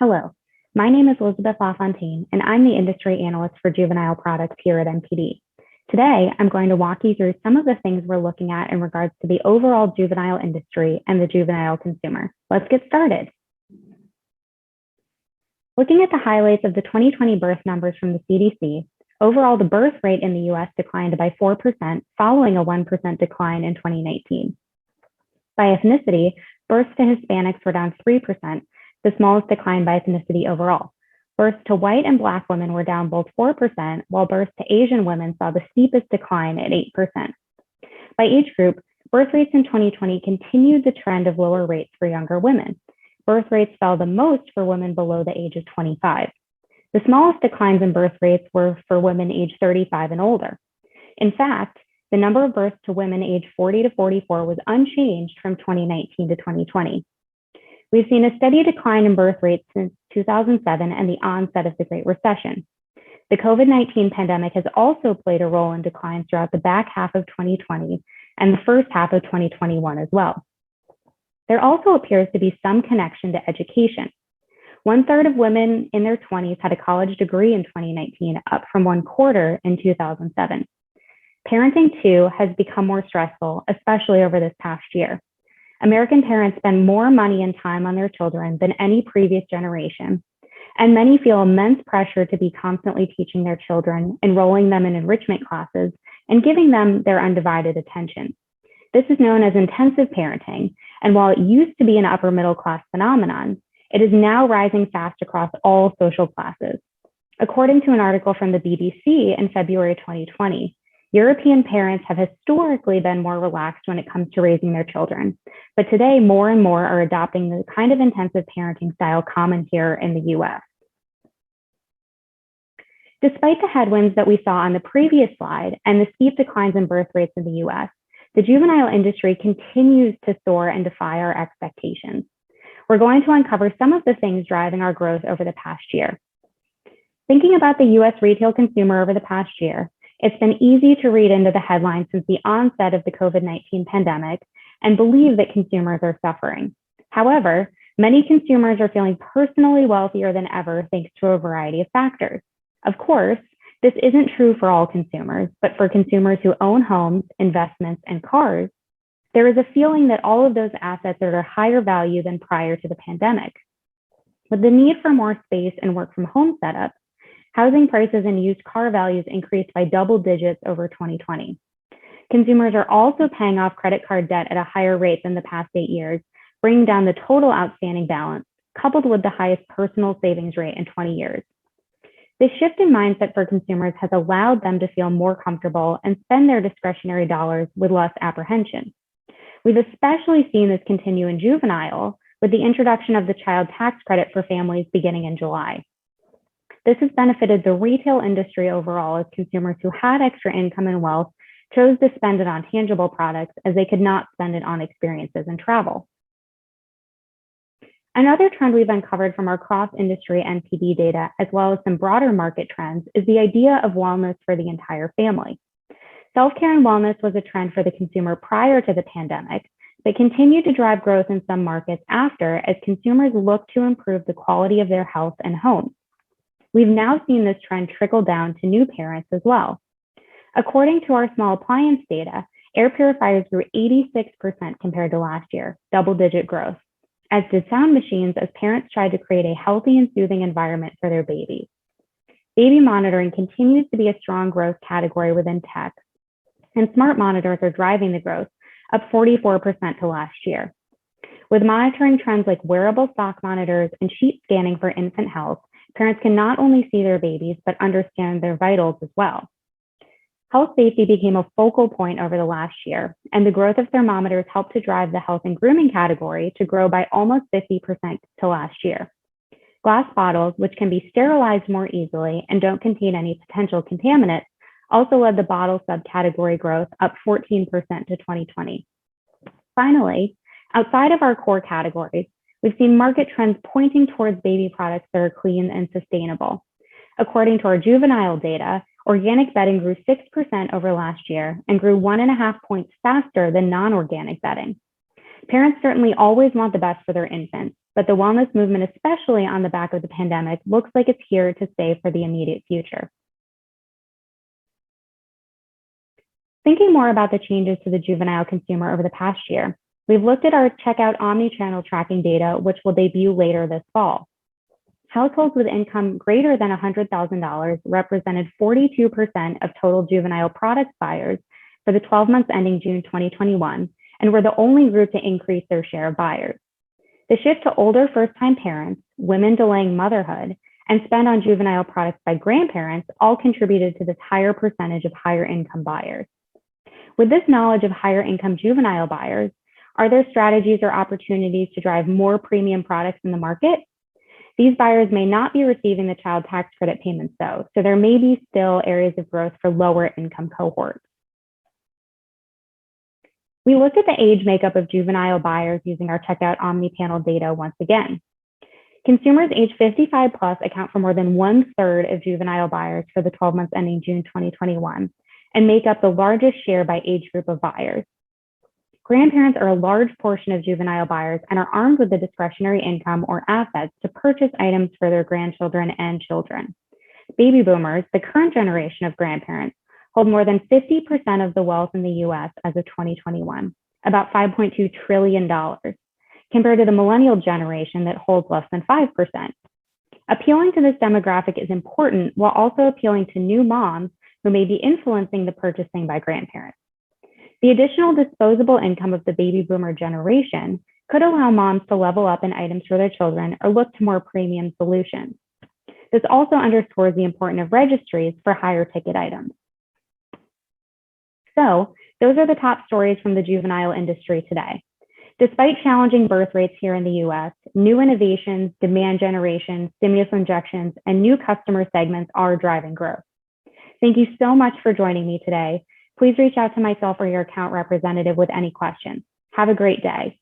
Hello, my name is Elizabeth Lafontaine, and I'm the industry analyst for juvenile products here at NPD. Today, I'm going to walk you through some of the things we're looking at in regards to the overall juvenile industry and the juvenile consumer. Let's get started. Looking at the highlights of the 2020 birth numbers from the CDC, overall the birth rate in the US declined by 4%, following a 1% decline in 2019. By ethnicity, births to Hispanics were down 3%, the smallest decline by ethnicity overall. Births to white and Black women were down both 4%, while births to Asian women saw the steepest decline at 8%. By age group, birth rates in 2020 continued the trend of lower rates for younger women. Birth rates fell the most for women below the age of 25. The smallest declines in birth rates were for women aged 35 and older. In fact, the number of births to women aged 40 to 44 was unchanged from 2019 to 2020. We've seen a steady decline in birth rates since 2007 and the onset of the Great Recession. The COVID-19 pandemic has also played a role in declines throughout the back half of 2020 and the first half of 2021 as well. There also appears to be some connection to education. 1/3 of women in their 20s had a college degree in 2019, up from 1/4 in 2007. Parenting, too, has become more stressful, especially over this past year. American parents spend more money and time on their children than any previous generation, and many feel immense pressure to be constantly teaching their children, enrolling them in enrichment classes, and giving them their undivided attention. This is known as intensive parenting, and while it used to be an upper middle class phenomenon, it is now rising fast across all social classes. According to an article from the BBC in February 2020, European parents have historically been more relaxed when it comes to raising their children, but today more and more are adopting the kind of intensive parenting style common here in the US. Despite the headwinds that we saw on the previous slide and the steep declines in birth rates in the US, the juvenile industry continues to soar and defy our expectations. We're going to uncover some of the things driving our growth over the past year. Thinking about the US retail consumer over the past year, it's been easy to read into the headlines since the onset of the COVID-19 pandemic and believe that consumers are suffering. However, many consumers are feeling personally wealthier than ever thanks to a variety of factors. Of course, this isn't true for all consumers, but for consumers who own homes, investments, and cars, there is a feeling that all of those assets are at a higher value than prior to the pandemic. With the need for more space and work from home setups, housing prices and used car values increased by double digits over 2020. Consumers are also paying off credit card debt at a higher rate than the past 8 years, bringing down the total outstanding balance, coupled with the highest personal savings rate in 20 years. This shift in mindset for consumers has allowed them to feel more comfortable and spend their discretionary dollars with less apprehension. We've especially seen this continue in juvenile, with the introduction of the child tax credit for families beginning in July. This has benefited the retail industry overall as consumers who had extra income and wealth chose to spend it on tangible products as they could not spend it on experiences and travel. Another trend we've uncovered from our cross-industry NPD data, as well as some broader market trends, is the idea of wellness for the entire family. Self-care and wellness was a trend for the consumer prior to the pandemic, but continued to drive growth in some markets after as consumers look to improve the quality of their health and home. We've now seen this trend trickle down to new parents as well. According to our small appliance data, air purifiers grew 86% compared to last year, double-digit growth, as did sound machines as parents tried to create a healthy and soothing environment for their babies. Baby monitoring continues to be a strong growth category within tech, and smart monitors are driving the growth, up 44% to last year. With monitoring trends like wearable stock monitors and sheet scanning for infant health, parents can not only see their babies, but understand their vitals as well. Health safety became a focal point over the last year, and the growth of thermometers helped to drive the health and grooming category to grow by almost 50% to last year. Glass bottles, which can be sterilized more easily and don't contain any potential contaminants, also led the bottle subcategory growth, up 14% to 2020. Finally, outside of our core categories, we've seen market trends pointing towards baby products that are clean and sustainable. According to our juvenile data, organic bedding grew 6% over last year and grew 1.5 points faster than non-organic bedding. Parents certainly always want the best for their infants, but the wellness movement, especially on the back of the pandemic, looks like it's here to stay for the immediate future. Thinking more about the changes to the juvenile consumer over the past year, we've looked at our checkout omni-channel tracking data, which will debut later this fall. Households with income greater than $100,000 represented 42% of total juvenile products buyers for the 12 months ending June 2021, and were the only group to increase their share of buyers. The shift to older first-time parents, women delaying motherhood, and spend on juvenile products by grandparents all contributed to this higher percentage of higher income buyers. With this knowledge of higher income juvenile buyers, are there strategies or opportunities to drive more premium products in the market? These buyers may not be receiving the child tax credit payments though, so there may be still areas of growth for lower income cohorts. We looked at the age makeup of juvenile buyers using our checkout omni-panel data once again. Consumers age 55 plus account for more than 1/3 of juvenile buyers for the 12 months ending June 2021 and make up the largest share by age group of buyers. Grandparents are a large portion of juvenile buyers and are armed with the discretionary income or assets to purchase items for their grandchildren and children. Baby boomers, the current generation of grandparents, hold more than 50% of the wealth in the US as of 2021, about $5.2 trillion, compared to the millennial generation that holds less than 5%. Appealing to this demographic is important while also appealing to new moms who may be influencing the purchasing by grandparents. The additional disposable income of the baby boomer generation could allow moms to level up in items for their children or look to more premium solutions. This also underscores the importance of registries for higher ticket items. So, those are the top stories from the juvenile industry today. Despite challenging birth rates here in the US, new innovations, demand generation, stimulus injections, and new customer segments are driving growth. Thank you so much for joining me today. Please reach out to myself or your account representative with any questions. Have a great day.